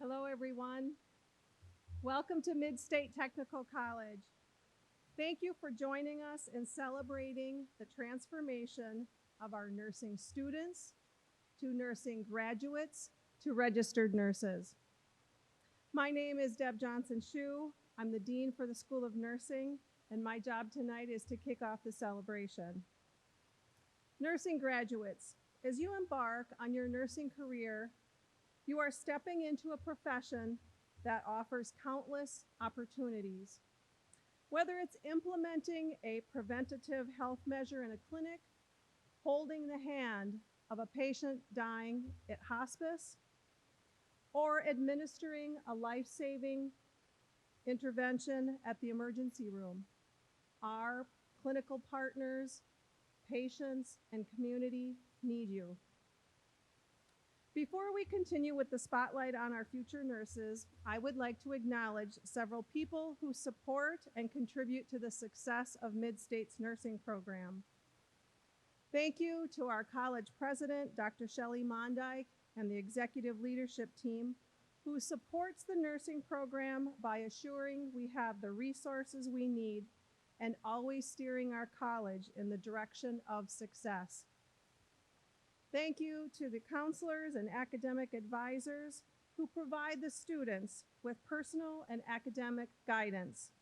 Hello, everyone. Welcome to Mid-State Technical College. Thank you for joining us in celebrating the transformation of our nursing students to nursing graduates to registered nurses. My name is Deb Johnson-Shue. I'm the Dean for the School of Nursing, and my job tonight is to kick off the celebration. Nursing graduates, as you embark on your nursing career, you are stepping into a profession that offers countless opportunities. Whether it's implementing a preventative health measure in a clinic, holding the hand of a patient dying at hospice, or administering a life-saving intervention at the emergency room, our clinical partners, patients, and community need you. Before we continue with the spotlight on our future nurses, I would like to acknowledge several people who support and contribute to the success of Mid-State's nursing program. Thank you to our college president, Dr. Shelley Mondyke, and the executive leadership team who supports the nursing program by assuring we have the resources we need and always steering our college in the direction of success. Thank you to the counselors and academic advisors who provide the students with personal and academic guidance.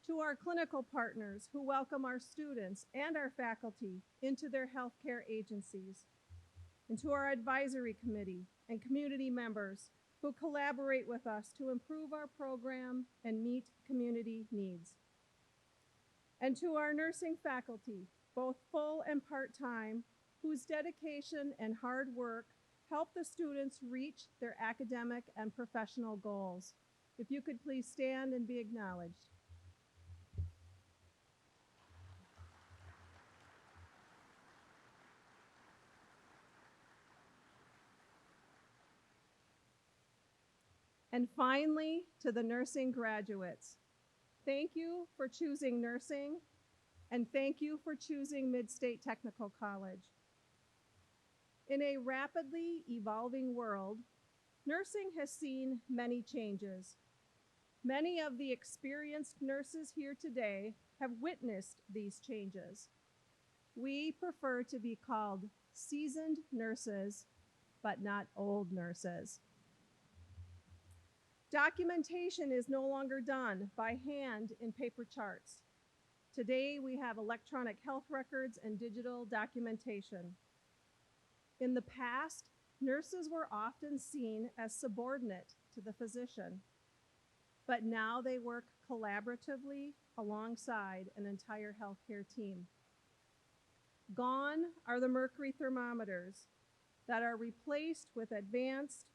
To our clinical partners who welcome our students and our faculty into their healthcare agencies. And to our advisory committee and community members who collaborate with us to improve our program and meet community needs. And to our nursing faculty, both full and part-time, whose dedication and hard work help the students reach their academic and professional goals. If you could please stand and be acknowledged. And finally, to the nursing graduates, thank you for choosing nursing, and thank you for choosing Mid-State Technical College. In a rapidly evolving world, nursing has seen many changes. Many of the experienced nurses here today have witnessed these changes. We prefer to be called seasoned nurses, but not old nurses. Documentation is no longer done by hand in paper charts. Today, we have electronic health records and digital documentation. In the past, nurses were often seen as subordinate to the physician, but now they work collaboratively alongside an entire healthcare team. Gone are the mercury thermometers that are replaced with advanced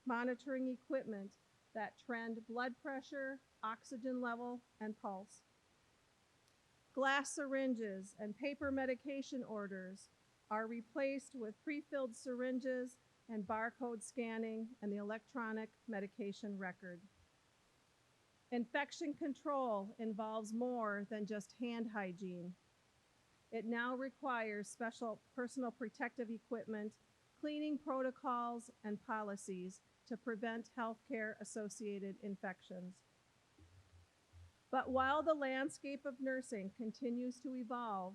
monitoring equipment that trend blood pressure, oxygen level, and pulse. Glass syringes and paper medication orders are replaced with pre-filled syringes and barcode scanning and the electronic medication record. Infection control involves more than just hand hygiene. It now requires special personal protective equipment, cleaning protocols, and policies to prevent healthcare-associated infections. But while the landscape of nursing continues to evolve,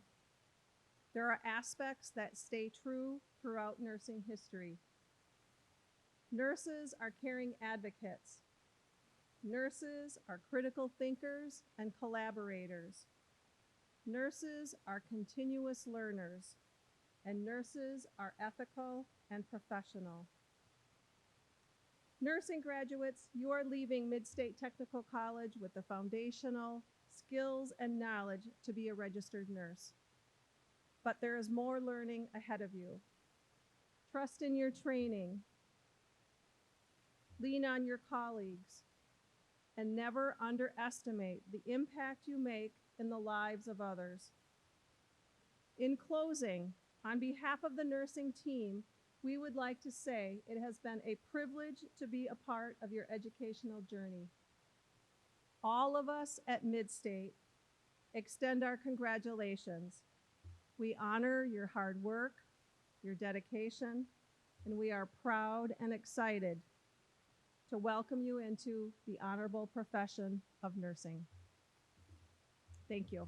there are aspects that stay true throughout nursing history. Nurses are caring advocates. Nurses are critical thinkers and collaborators. Nurses are continuous learners, and nurses are ethical and professional. Nursing graduates, you are leaving Mid-State Technical College with the foundational skills and knowledge to be a registered nurse. But there is more learning ahead of you. Trust in your training, lean on your colleagues, and never underestimate the impact you make in the lives of others. In closing, on behalf of the nursing team, we would like to say it has been a privilege to be a part of your educational journey. All of us at Mid-State extend our congratulations. We honor your hard work, your dedication, and we are proud and excited to welcome you into the honorable profession of nursing. Thank you.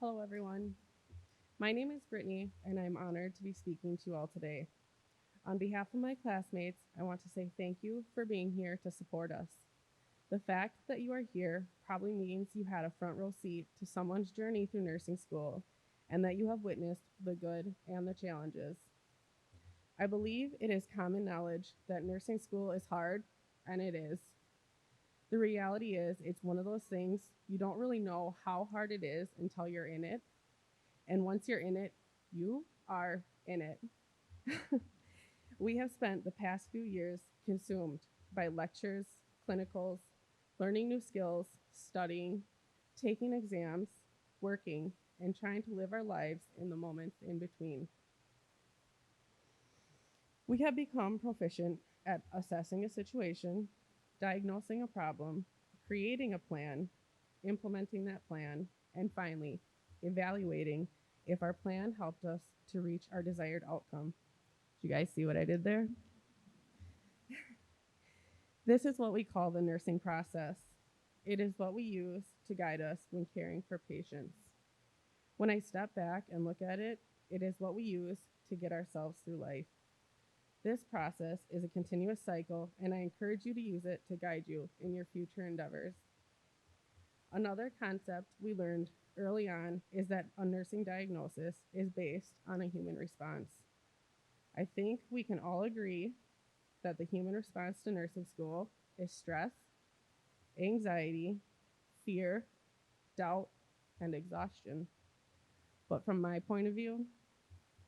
Hello, everyone. My name is Brittany, and I'm honored to be speaking to you all today. On behalf of my classmates, I want to say thank you for being here to support us. The fact that you are here probably means you had a front row seat to someone's journey through nursing school and that you have witnessed the good and the challenges. I believe it is common knowledge that nursing school is hard, and it is. The reality is, it's one of those things you don't really know how hard it is until you're in it. And once you're in it, you are in it. We have spent the past few years consumed by lectures, clinicals, learning new skills, studying, taking exams, working, and trying to live our lives in the moments in between. We have become proficient at assessing a situation, diagnosing a problem, creating a plan, implementing that plan, and finally, evaluating if our plan helped us to reach our desired outcome. Did you guys see what I did there? This is what we call the nursing process. It is what we use to guide us when caring for patients. When I step back and look at it, it is what we use to get ourselves through life. This process is a continuous cycle, and I encourage you to use it to guide you in your future endeavors. Another concept we learned early on is that a nursing diagnosis is based on a human response. I think we can all agree that the human response to nursing school is stress, anxiety, fear, doubt, and exhaustion. But from my point of view,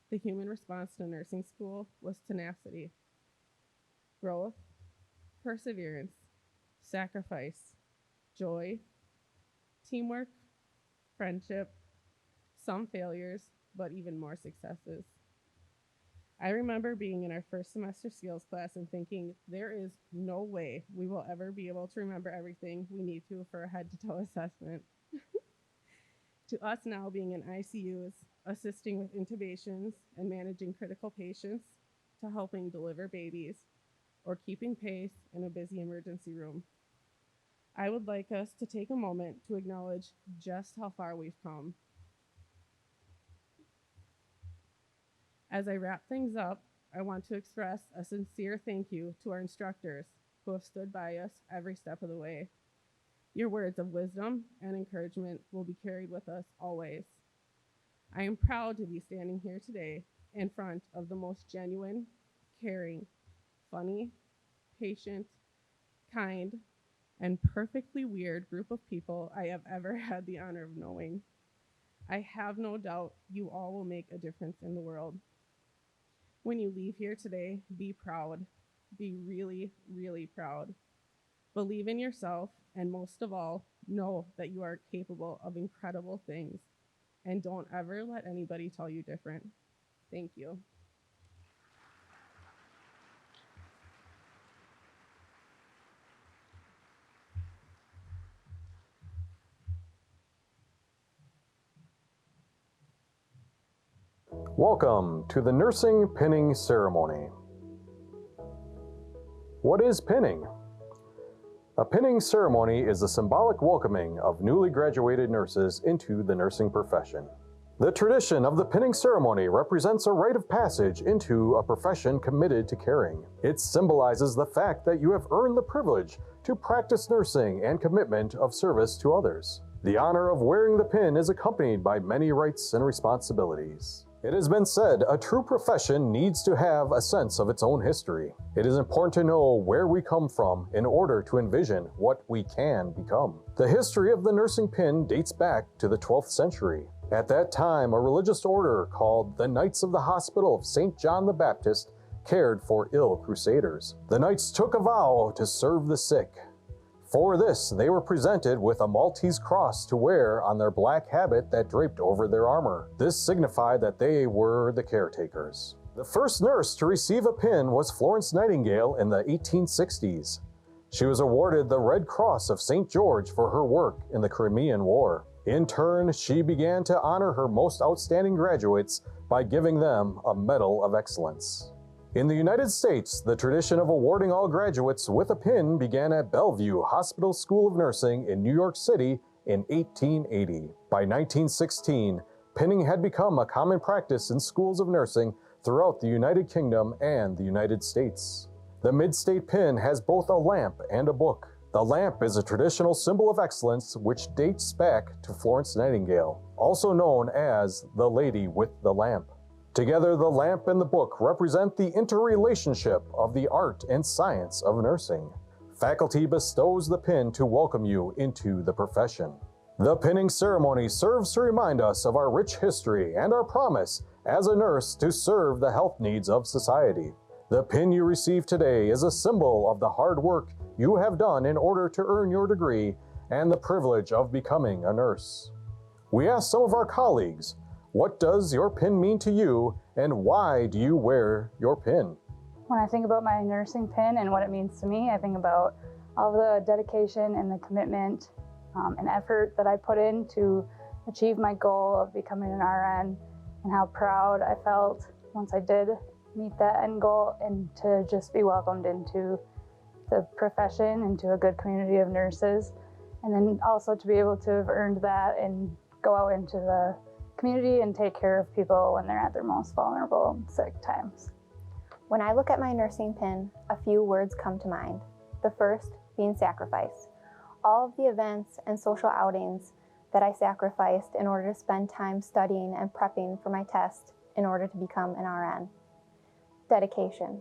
the human response to nursing school was tenacity, growth, perseverance, sacrifice, joy, teamwork, friendship, some failures, but even more successes. I remember being in our first semester skills class and thinking, there is no way we will ever be able to remember everything we need to for a head to toe assessment. To us now being in ICUs, assisting with intubations and managing critical patients, to helping deliver babies, or keeping pace in a busy emergency room. I would like us to take a moment to acknowledge just how far we've come. As I wrap things up, I want to express a sincere thank you to our instructors who have stood by us every step of the way. Your words of wisdom and encouragement will be carried with us always. I am proud to be standing here today in front of the most genuine, caring, funny, patient, kind, and perfectly weird group of people I have ever had the honor of knowing. I have no doubt you all will make a difference in the world. When you leave here today, be proud. Be really, really proud. Believe in yourself, and most of all, know that you are capable of incredible things. And don't ever let anybody tell you different. Thank you. Welcome to the nursing pinning ceremony. What is pinning? A pinning ceremony is a symbolic welcoming of newly graduated nurses into the nursing profession. The tradition of the pinning ceremony represents a rite of passage into a profession committed to caring. It symbolizes the fact that you have earned the privilege to practice nursing and commitment of service to others. The honor of wearing the pin is accompanied by many rights and responsibilities. It has been said a true profession needs to have a sense of its own history. It is important to know where we come from in order to envision what we can become. The history of the nursing pin dates back to the 12th century. At that time, a religious order called the Knights of the Hospital of St. John the Baptist cared for ill crusaders. The knights took a vow to serve the sick. For this, they were presented with a Maltese cross to wear on their black habit that draped over their armor. This signified that they were the caretakers. The first nurse to receive a pin was Florence Nightingale in the 1860s. She was awarded the Red Cross of St. George for her work in the Crimean War. In turn, she began to honor her most outstanding graduates by giving them a Medal of Excellence. In the United States, the tradition of awarding all graduates with a pin began at Bellevue Hospital School of Nursing in New York City in 1880. By 1916, pinning had become a common practice in schools of nursing throughout the United Kingdom and the United States. The mid-state pin has both a lamp and a book. The lamp is a traditional symbol of excellence which dates back to Florence Nightingale, also known as the Lady with the Lamp. Together, the lamp and the book represent the interrelationship of the art and science of nursing. Faculty bestows the pin to welcome you into the profession. The pinning ceremony serves to remind us of our rich history and our promise as a nurse to serve the health needs of society. The pin you receive today is a symbol of the hard work you have done in order to earn your degree and the privilege of becoming a nurse. We asked some of our colleagues, what does your pin mean to you and why do you wear your pin? When I think about my nursing pin and what it means to me, I think about all the dedication and the commitment and effort that I put in to achieve my goal of becoming an RN, and how proud I felt once I did meet that end goal, and to just be welcomed into the profession, into a good community of nurses, and then also to be able to have earned that and go out into the community and take care of people when they're at their most vulnerable and sick times. When I look at my nursing pin, a few words come to mind. The first being sacrifice. All of the events and social outings that I sacrificed in order to spend time studying and prepping for my test in order to become an RN. Dedication.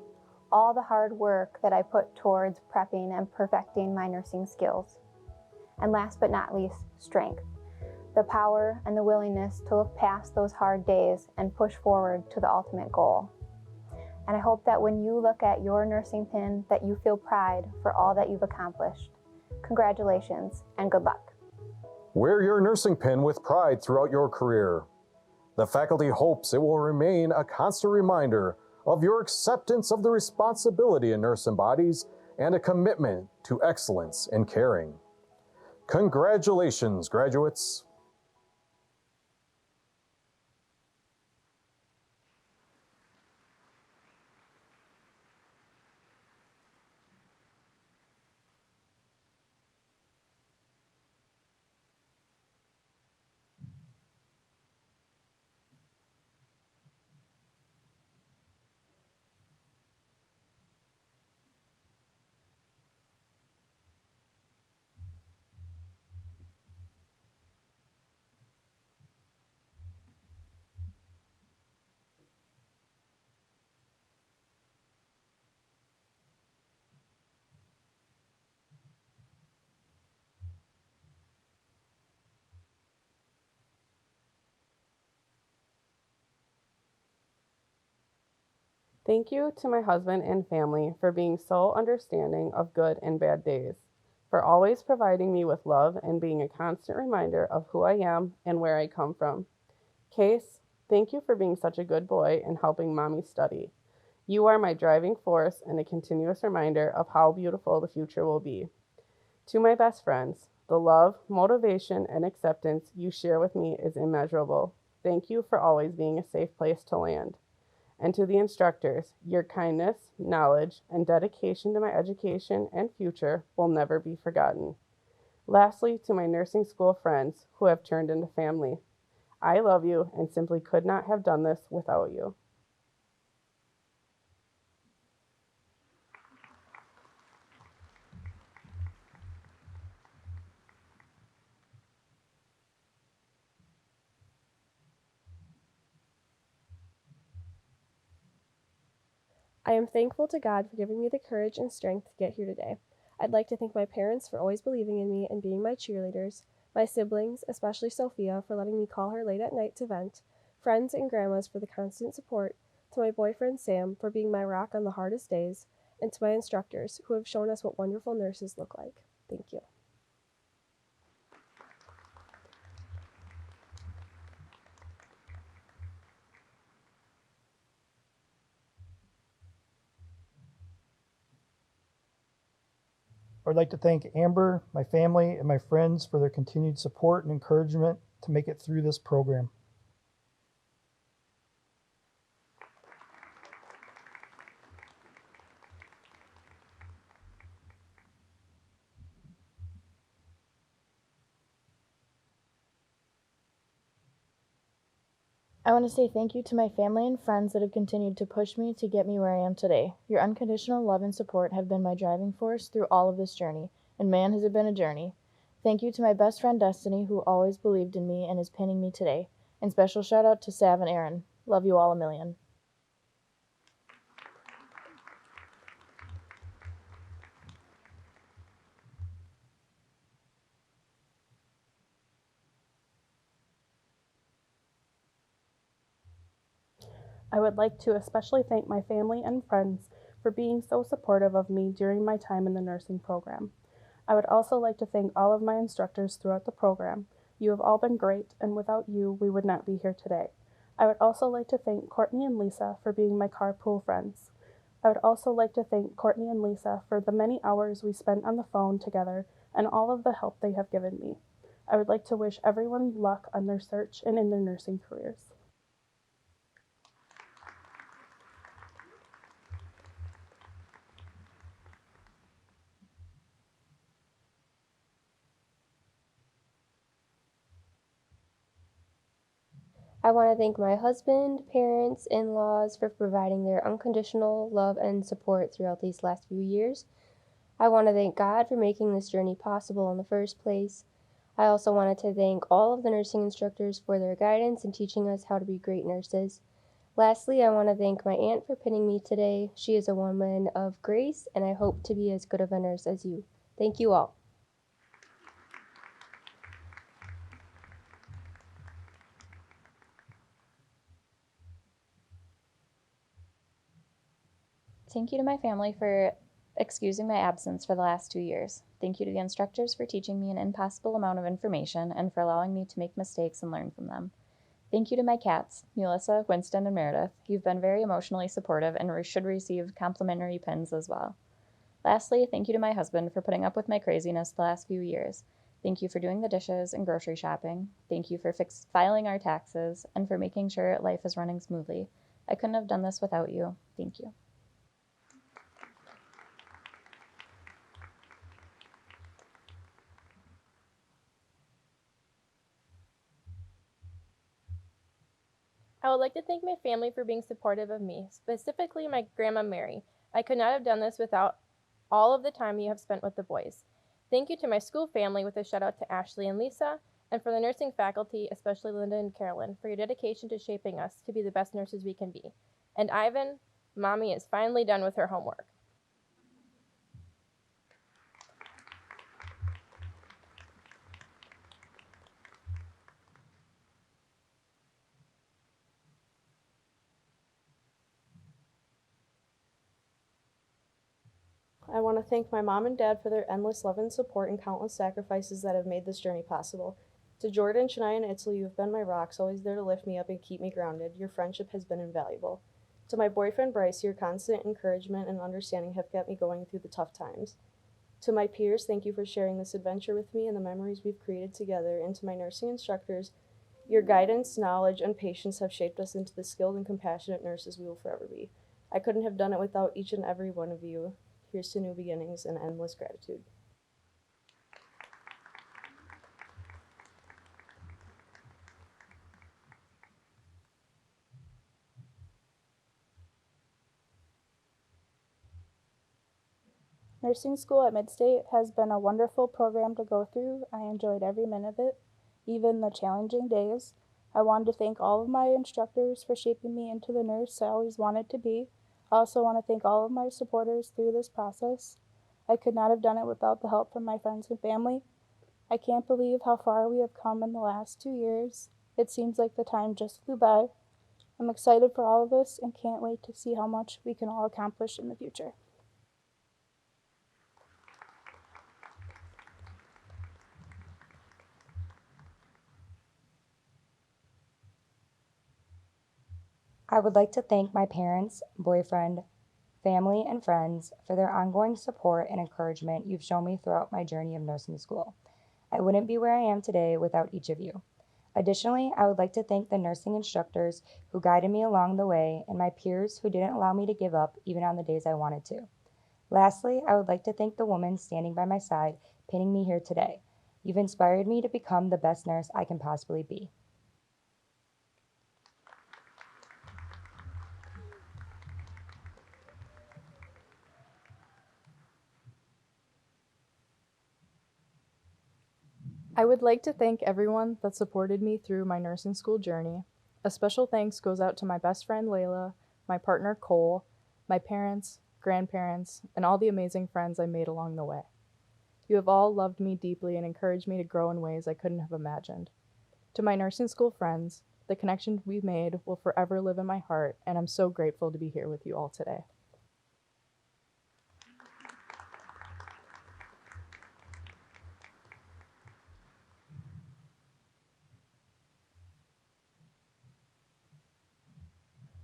All the hard work that I put towards prepping and perfecting my nursing skills. And last but not least, strength. The power and the willingness to look past those hard days and push forward to the ultimate goal. And I hope that when you look at your nursing pin, that you feel pride for all that you've accomplished. Congratulations and good luck. Wear your nursing pin with pride throughout your career. The faculty hopes it will remain a constant reminder of your acceptance of the responsibility a nurse embodies and a commitment to excellence in caring. Congratulations, graduates. Thank you to my husband and family for being so understanding of good and bad days, for always providing me with love and being a constant reminder of who I am and where I come from. Case, thank you for being such a good boy and helping mommy study. You are my driving force and a continuous reminder of how beautiful the future will be. To my best friends, the love, motivation, and acceptance you share with me is immeasurable. Thank you for always being a safe place to land. And to the instructors, your kindness, knowledge, and dedication to my education and future will never be forgotten. Lastly, to my nursing school friends who have turned into family, I love you and simply could not have done this without you. I am thankful to God for giving me the courage and strength to get here today. I'd like to thank my parents for always believing in me and being my cheerleaders, my siblings, especially Sophia, for letting me call her late at night to vent, friends and grandmas for the constant support, to my boyfriend Sam for being my rock on the hardest days, and to my instructors who have shown us what wonderful nurses look like. Thank you. I'd like to thank Amber, my family, and my friends for their continued support and encouragement to make it through this program. I want to say thank you to my family and friends that have continued to push me to get me where I am today. Your unconditional love and support have been my driving force through all of this journey, and man, has it been a journey. Thank you to my best friend Destiny, who always believed in me and is pinning me today. And special shout out to Sav and Aaron. Love you all a million. I would like to especially thank my family and friends for being so supportive of me during my time in the nursing program. I would also like to thank all of my instructors throughout the program. You have all been great, and without you, we would not be here today. I would also like to thank Courtney and Lisa for being my carpool friends. I would also like to thank Courtney and Lisa for the many hours we spent on the phone together and all of the help they have given me. I would like to wish everyone luck on their search and in their nursing careers. I want to thank my husband, parents, in-laws for providing their unconditional love and support throughout these last few years. I want to thank God for making this journey possible in the first place. I also wanted to thank all of the nursing instructors for their guidance and teaching us how to be great nurses. Lastly, I want to thank my aunt for pinning me today. She is a woman of grace, and I hope to be as good of a nurse as you. Thank you all. Thank you to my family for excusing my absence for the last 2 years. Thank you to the instructors for teaching me an impossible amount of information and for allowing me to make mistakes and learn from them. Thank you to my cats, Melissa, Winston, and Meredith. You've been very emotionally supportive and should receive complimentary pins as well. Lastly, thank you to my husband for putting up with my craziness the last few years. Thank you for doing the dishes and grocery shopping. Thank you for filing our taxes and for making sure life is running smoothly. I couldn't have done this without you. Thank you. I would like to thank my family for being supportive of me, specifically my grandma Mary. I could not have done this without all of the time you have spent with the boys. Thank you to my school family with a shout out to Ashley and Lisa, and for the nursing faculty, especially Linda and Carolyn, for your dedication to shaping us to be the best nurses we can be. And Ivan, Mommy is finally done with her homework. I want to thank my mom and dad for their endless love and support and countless sacrifices that have made this journey possible. To Jordan, Shania, and Itzel, you have been my rocks, always there to lift me up and keep me grounded. Your friendship has been invaluable. To my boyfriend Bryce, your constant encouragement and understanding have kept me going through the tough times. To my peers, thank you for sharing this adventure with me and the memories we've created together. And to my nursing instructors, your guidance, knowledge, and patience have shaped us into the skilled and compassionate nurses we will forever be. I couldn't have done it without each and every one of you. Here's to new beginnings and endless gratitude. Nursing school at Midstate has been a wonderful program to go through. I enjoyed every minute of it, even the challenging days. I wanted to thank all of my instructors for shaping me into the nurse I always wanted to be. I also want to thank all of my supporters through this process. I could not have done it without the help from my friends and family. I can't believe how far we have come in the last 2 years. It seems like the time just flew by. I'm excited for all of us and can't wait to see how much we can all accomplish in the future. I would like to thank my parents, boyfriend, family, and friends for their ongoing support and encouragement you've shown me throughout my journey of nursing school. I wouldn't be where I am today without each of you. Additionally, I would like to thank the nursing instructors who guided me along the way and my peers who didn't allow me to give up even on the days I wanted to. Lastly, I would like to thank the woman standing by my side, pinning me here today. You've inspired me to become the best nurse I can possibly be. I would like to thank everyone that supported me through my nursing school journey. A special thanks goes out to my best friend Layla, my partner Cole, my parents, grandparents, and all the amazing friends I made along the way. You have all loved me deeply and encouraged me to grow in ways I couldn't have imagined. To my nursing school friends, the connection we made will forever live in my heart, and I'm so grateful to be here with you all today.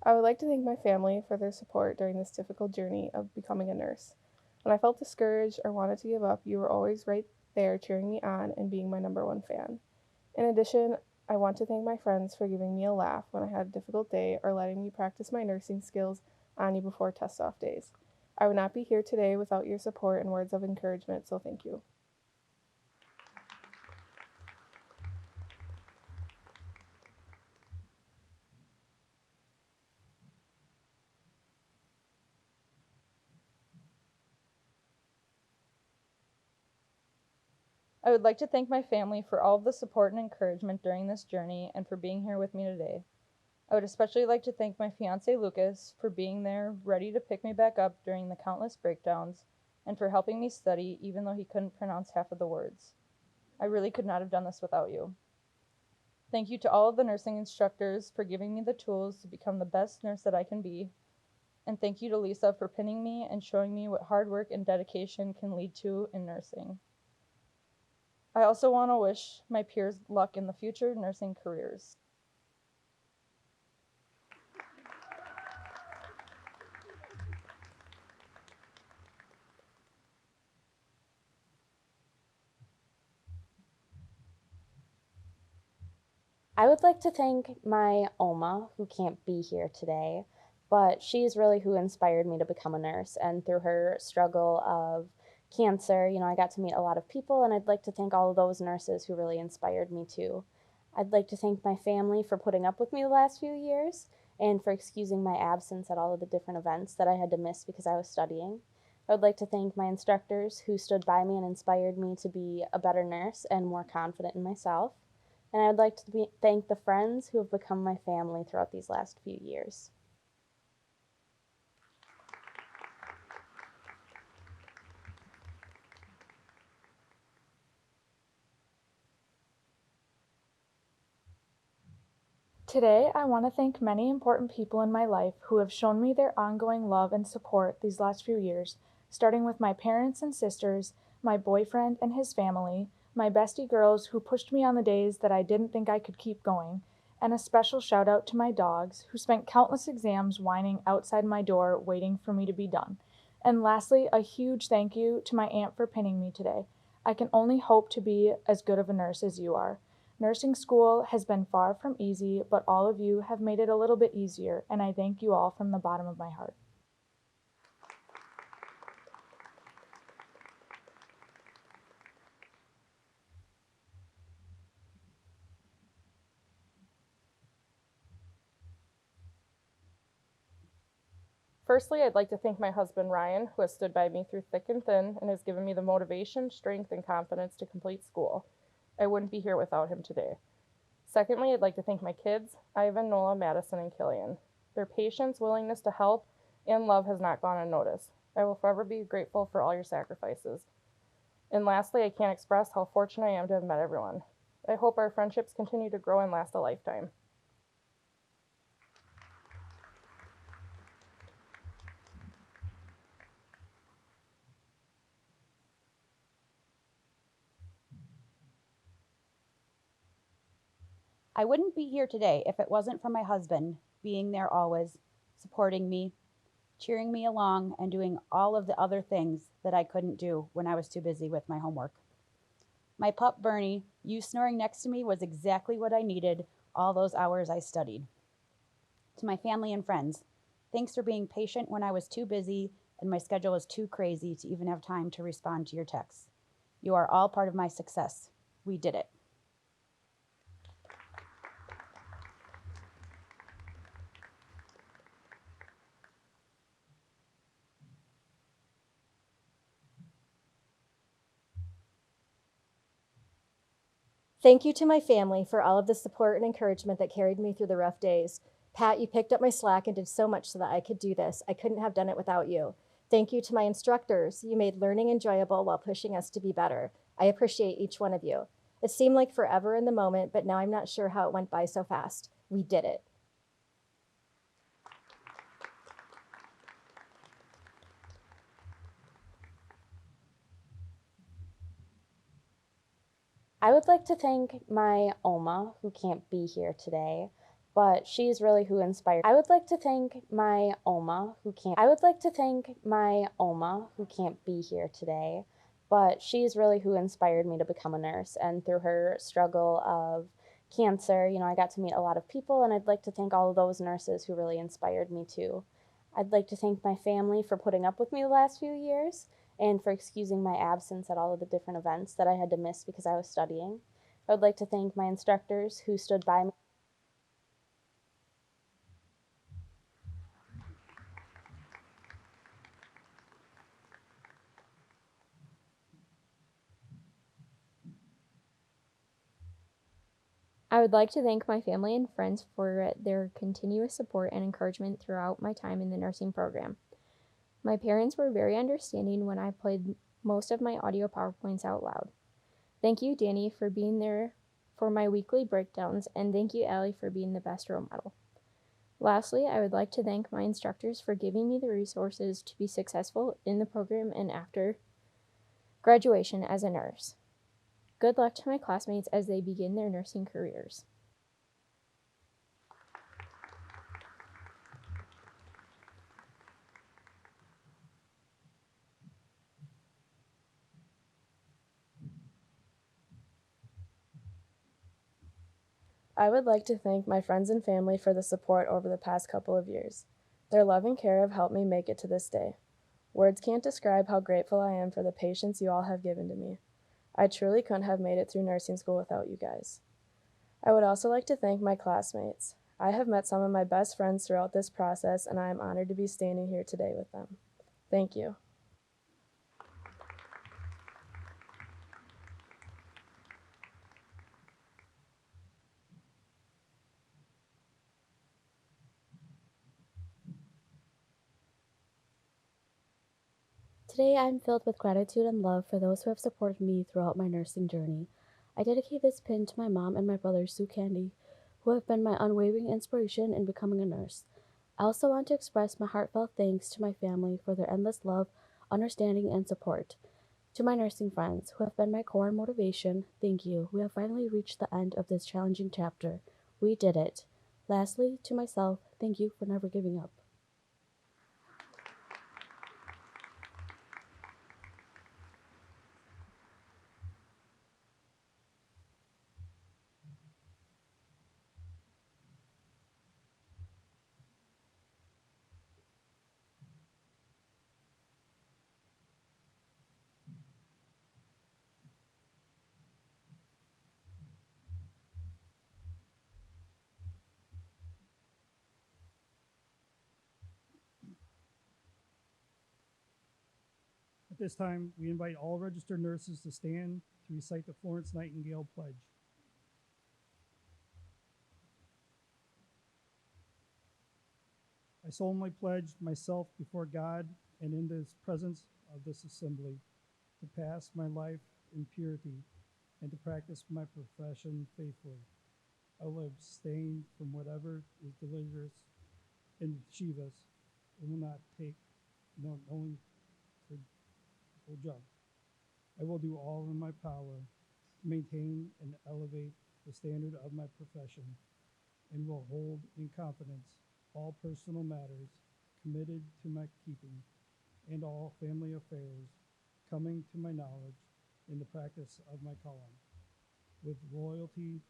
I would like to thank my family for their support during this difficult journey of becoming a nurse. When I felt discouraged or wanted to give up, you were always right there cheering me on and being my number one fan. In addition, I want to thank my friends for giving me a laugh when I had a difficult day or letting me practice my nursing skills on you before test off days. I would not be here today without your support and words of encouragement, so thank you. I would like to thank my family for all of the support and encouragement during this journey and for being here with me today. I would especially like to thank my fiance Lucas for being there, ready to pick me back up during the countless breakdowns, and for helping me study even though he couldn't pronounce half of the words. I really could not have done this without you. Thank you to all of the nursing instructors for giving me the tools to become the best nurse that I can be. And thank you to Lisa for pinning me and showing me what hard work and dedication can lead to in nursing. I also want to wish my peers luck in the future nursing careers. I would like to thank my Oma, who can't be here today, but she's really who inspired me to become a nurse. And through her struggle of cancer, I got to meet a lot of people, and I'd like to thank all of those nurses who really inspired me too. I'd like to thank my family for putting up with me the last few years and for excusing my absence at all of the different events that I had to miss because I was studying. I would like to thank my instructors who stood by me and inspired me to be a better nurse and more confident in myself. And I would like to thank the friends who have become my family throughout these last few years. Today, I want to thank many important people in my life who have shown me their ongoing love and support these last few years, starting with my parents and sisters, my boyfriend and his family, my bestie girls who pushed me on the days that I didn't think I could keep going, and a special shout out to my dogs who spent countless exams whining outside my door waiting for me to be done. And lastly, a huge thank you to my aunt for pinning me today. I can only hope to be as good of a nurse as you are. Nursing school has been far from easy, but all of you have made it a little bit easier, and I thank you all from the bottom of my heart. Firstly, I'd like to thank my husband Ryan, who has stood by me through thick and thin and has given me the motivation, strength, and confidence to complete school. I wouldn't be here without him today. Secondly, I'd like to thank my kids, Ivan, Nola, Madison, and Killian. Their patience, willingness to help, and love has not gone unnoticed. I will forever be grateful for all your sacrifices. And lastly, I can't express how fortunate I am to have met everyone. I hope our friendships continue to grow and last a lifetime. I wouldn't be here today if it wasn't for my husband being there always, supporting me, cheering me along, and doing all of the other things that I couldn't do when I was too busy with my homework. My pup Bernie, you snoring next to me was exactly what I needed all those hours I studied. To my family and friends, thanks for being patient when I was too busy and my schedule was too crazy to even have time to respond to your texts. You are all part of my success. We did it. Thank you to my family for all of the support and encouragement that carried me through the rough days. Pat, you picked up my slack and did so much so that I could do this. I couldn't have done it without you. Thank you to my instructors. You made learning enjoyable while pushing us to be better. I appreciate each one of you. It seemed like forever in the moment, but now I'm not sure how it went by so fast. We did it. I would like to thank my Oma, who can't be here today, but she's really who inspired. I would like to thank my Oma, who can't be here today, but she's really who inspired me to become a nurse. And through her struggle of cancer, I got to meet a lot of people, and I'd like to thank all of those nurses who really inspired me too. I'd like to thank my family for putting up with me the last few years and for excusing my absence at all of the different events that I had to miss because I was studying. I would like to thank my instructors who stood by me. I would like to thank my family and friends for their continuous support and encouragement throughout my time in the nursing program. My parents were very understanding when I played most of my audio PowerPoints out loud. Thank you, Danny, for being there for my weekly breakdowns, and thank you, Allie, for being the best role model. Lastly, I would like to thank my instructors for giving me the resources to be successful in the program and after graduation as a nurse. Good luck to my classmates as they begin their nursing careers. I would like to thank my friends and family for the support over the past couple of years. Their love and care have helped me make it to this day. Words can't describe how grateful I am for the patience you all have given to me. I truly couldn't have made it through nursing school without you guys. I would also like to thank my classmates. I have met some of my best friends throughout this process, and I am honored to be standing here today with them. Thank you. Today I am filled with gratitude and love for those who have supported me throughout my nursing journey. I dedicate this pin to my mom and my brother Sue Candy, who have been my unwavering inspiration in becoming a nurse. I also want to express my heartfelt thanks to my family for their endless love, understanding, and support. To my nursing friends, who have been my core and motivation, thank you. We have finally reached the end of this challenging chapter. We did it. Lastly, to myself, thank you for never giving up. At this time, we invite all registered nurses to stand to recite the Florence Nightingale Pledge. I solemnly pledge myself before God and in the presence of this assembly to pass my life in purity and to practice my profession faithfully. I will abstain from whatever is dangerous and mischievous and will not take knowing to jump. I will do all in my power to maintain and elevate the standard of my profession and will hold in confidence all personal matters committed to my keeping and all family affairs coming to my knowledge in the practice of my calling. With loyalty,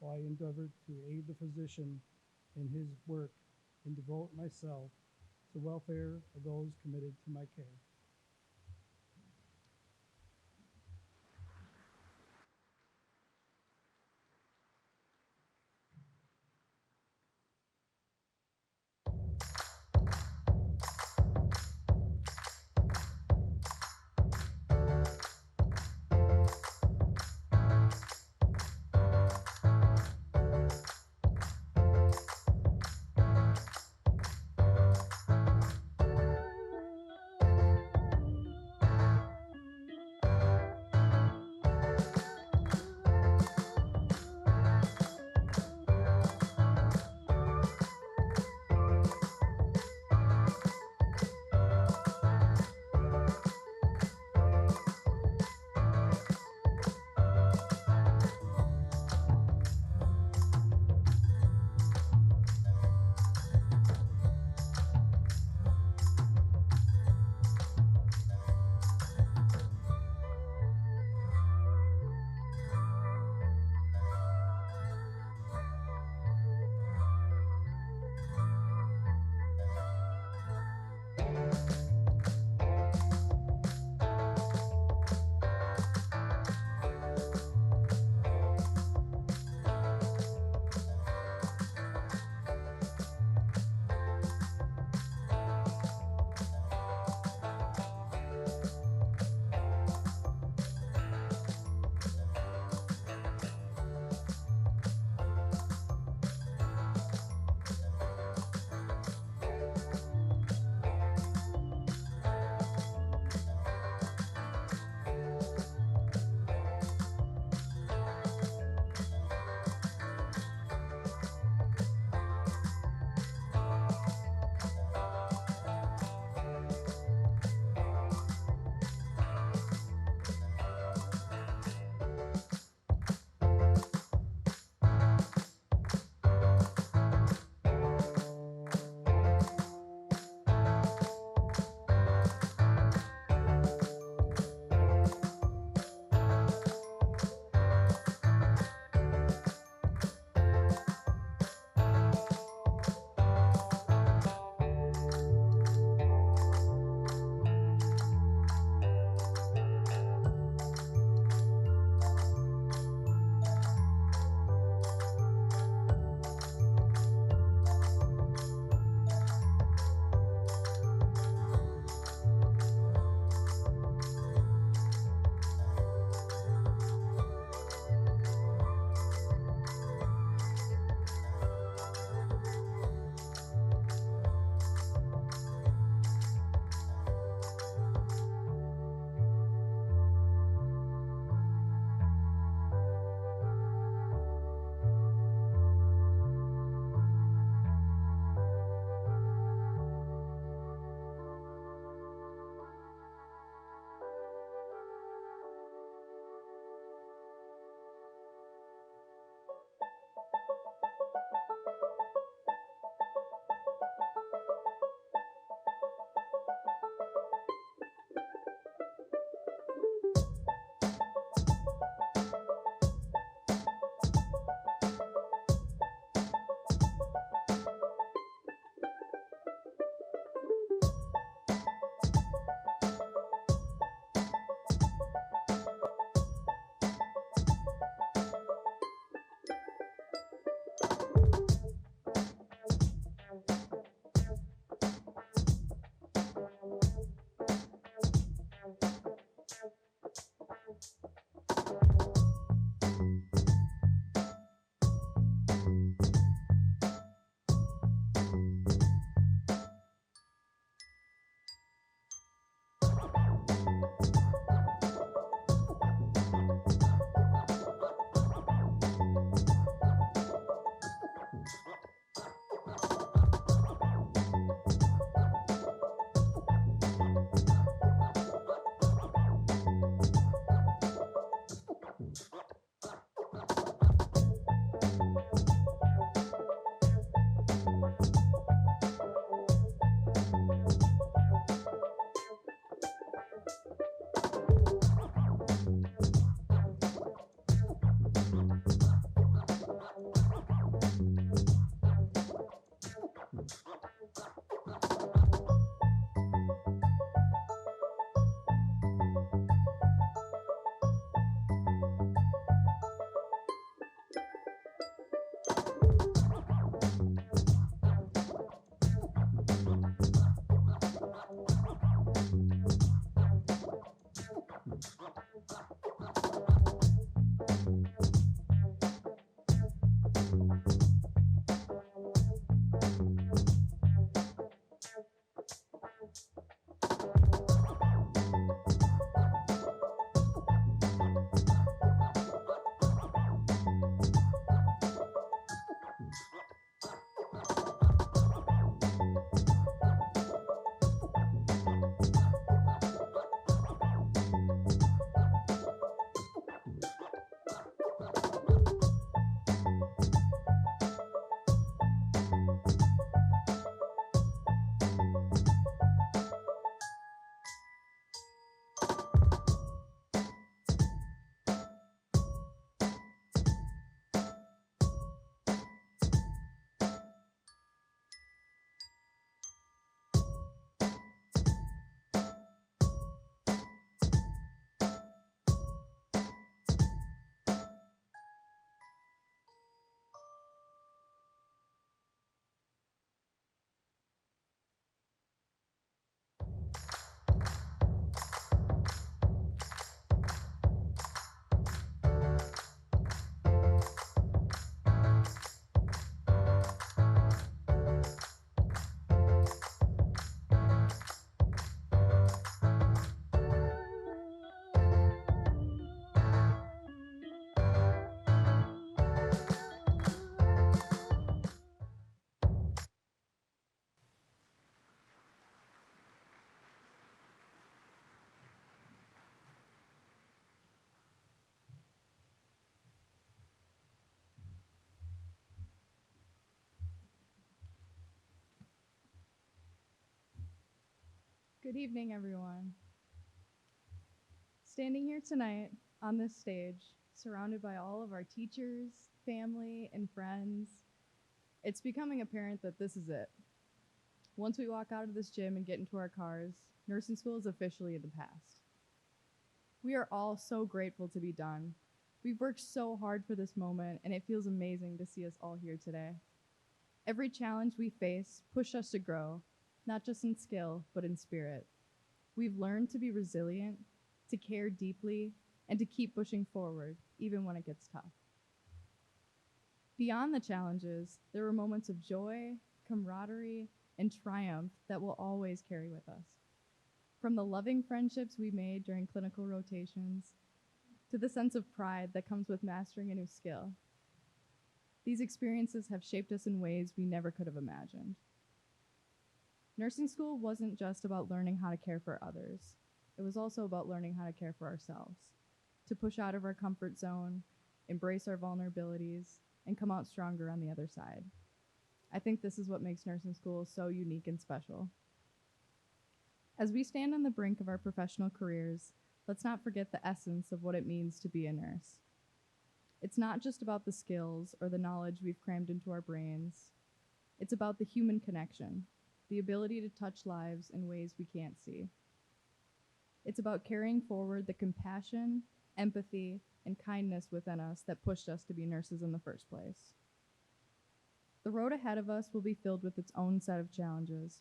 while I endeavor to aid the physician in his work and devote myself to the welfare of those committed to my care. Good evening, everyone. Standing here tonight on this stage, surrounded by all of our teachers, family, and friends, it's becoming apparent that this is it. Once we walk out of this gym and get into our cars, nursing school is officially in the past. We are all so grateful to be done. We've worked so hard for this moment, and it feels amazing to see us all here today. Every challenge we face pushed us to grow, not just in skill, but in spirit. We've learned to be resilient, to care deeply, and to keep pushing forward, even when it gets tough. Beyond the challenges, there were moments of joy, camaraderie, and triumph that will always carry with us. From the loving friendships we made during clinical rotations, to the sense of pride that comes with mastering a new skill. These experiences have shaped us in ways we never could have imagined. Nursing school wasn't just about learning how to care for others. It was also about learning how to care for ourselves, to push out of our comfort zone, embrace our vulnerabilities, and come out stronger on the other side. I think this is what makes nursing school so unique and special. As we stand on the brink of our professional careers, let's not forget the essence of what it means to be a nurse. It's not just about the skills or the knowledge we've crammed into our brains. It's about the human connection, the ability to touch lives in ways we can't see. It's about carrying forward the compassion, empathy, and kindness within us that pushed us to be nurses in the first place. The road ahead of us will be filled with its own set of challenges.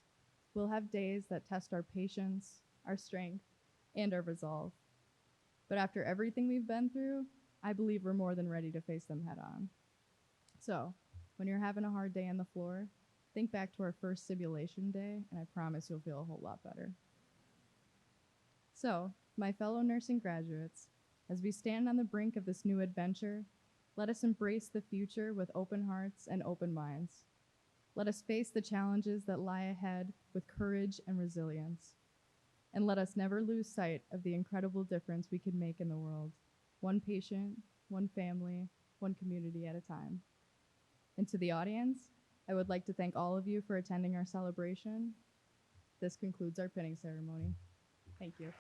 We'll have days that test our patience, our strength, and our resolve. But after everything we've been through, I believe we're more than ready to face them head on. So, when you're having a hard day on the floor, think back to our first simulation day, and I promise you'll feel a whole lot better. So, my fellow nursing graduates, as we stand on the brink of this new adventure, let us embrace the future with open hearts and open minds. Let us face the challenges that lie ahead with courage and resilience. And let us never lose sight of the incredible difference we can make in the world, one patient, one family, one community at a time. And to the audience, I would like to thank all of you for attending our celebration. This concludes our pinning ceremony. Thank you.